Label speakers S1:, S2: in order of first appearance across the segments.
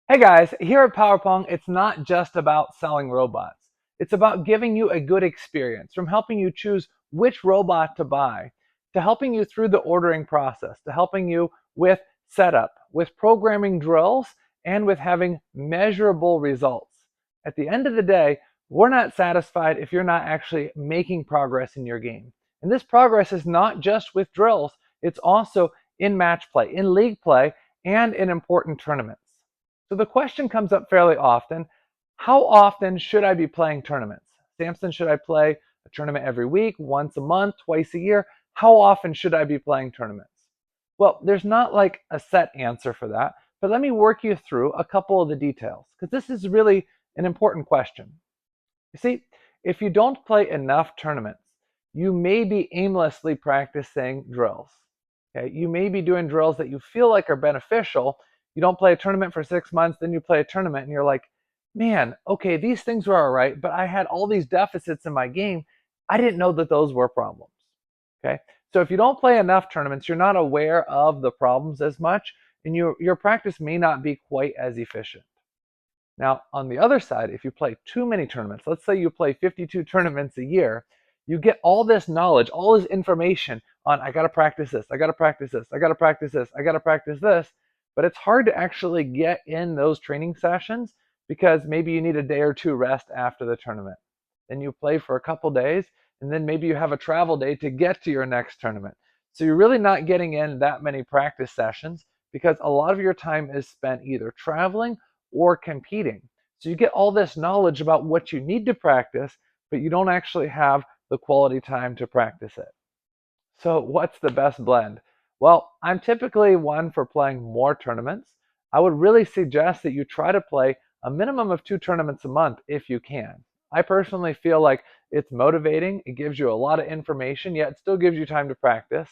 S1: Hey guys, here at PowerPong, it's not just about selling robots. It's about giving you a good experience, from helping you choose which robot to buy, to helping you through the ordering process, to helping you with setup, with programming drills, and with having measurable results. At the end of the day, we're not satisfied if you're not actually making progress in your game. And this progress is not just with drills, it's also in match play, in league play, and in important tournaments. So the question comes up fairly often, how often should I be playing tournaments? Samson, should I play a tournament every week, once a month, twice a year? How often should I be playing tournaments? Well, there's not like a set answer for that, but let me work you through a couple of the details because this is really an important question. You see, if you don't play enough tournaments, you may be aimlessly practicing drills. Okay? You may be doing drills that you feel like are beneficial. You don't play a tournament for 6 months, then you play a tournament and you're like, man, okay, these things were all right, but I had all these deficits in my game. I didn't know that those were problems. Okay? So if you don't play enough tournaments, you're not aware of the problems as much, and your practice may not be quite as efficient. Now, on the other side, if you play too many tournaments, let's say you play 52 tournaments a year, you get all this knowledge, all this information on, I got to practice this, I got to practice this, I got to practice this, I got to practice this. But it's hard to actually get in those training sessions because maybe you need a day or two rest after the tournament. Then you play for a couple days, and then maybe you have a travel day to get to your next tournament. So you're really not getting in that many practice sessions because a lot of your time is spent either traveling or competing. So you get all this knowledge about what you need to practice, but you don't actually have the quality time to practice it. So what's the best blend? Well, I'm typically one for playing more tournaments. I would really suggest that you try to play a minimum of 2 tournaments a month if you can. I personally feel like it's motivating, it gives you a lot of information, yet it still gives you time to practice.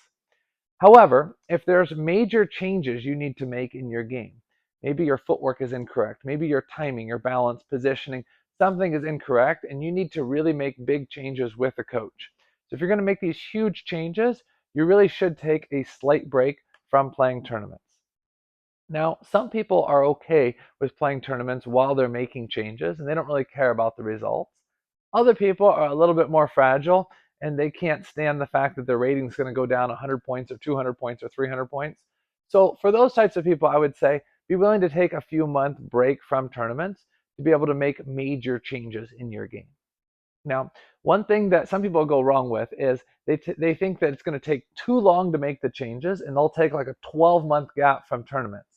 S1: However, if there's major changes you need to make in your game, maybe your footwork is incorrect, maybe your timing, your balance, positioning, something is incorrect, and you need to really make big changes with a coach. So if you're going to make these huge changes, you really should take a slight break from playing tournaments. Now, some people are okay with playing tournaments while they're making changes and they don't really care about the results. Other people are a little bit more fragile and they can't stand the fact that their rating is going to go down 100 points or 200 points or 300 points. So, for those types of people, I would say be willing to take a few month break from tournaments to be able to make major changes in your game. Now, one thing that some people go wrong with is they think that it's going to take too long to make the changes and they'll take like a 12-month gap from tournaments.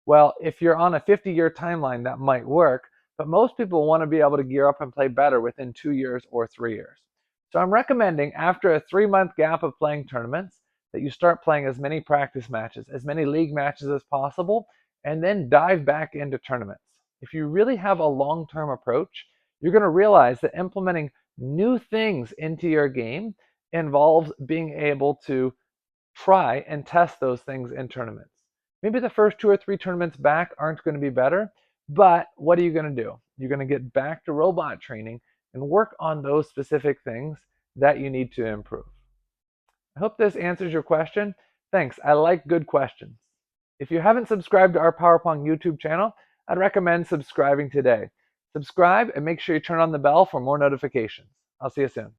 S1: Well, if you're on a 50-year timeline, that might work, but most people want to be able to gear up and play better within 2 years or 3 years. So I'm recommending after a 3-month gap of playing tournaments that you start playing as many practice matches, as many league matches as possible, and then dive back into tournaments. If you really have a long-term approach, you're going to realize that implementing new things into your game involves being able to try and test those things in tournaments. Maybe the first 2 or 3 tournaments back aren't going to be better, but what are you going to do? You're going to get back to robot training and work on those specific things that you need to improve. I hope this answers your question. Thanks. I like good questions. If you haven't subscribed to our PowerPong YouTube channel, I'd recommend subscribing today. Subscribe and make sure you turn on the bell for more notifications. I'll see you soon.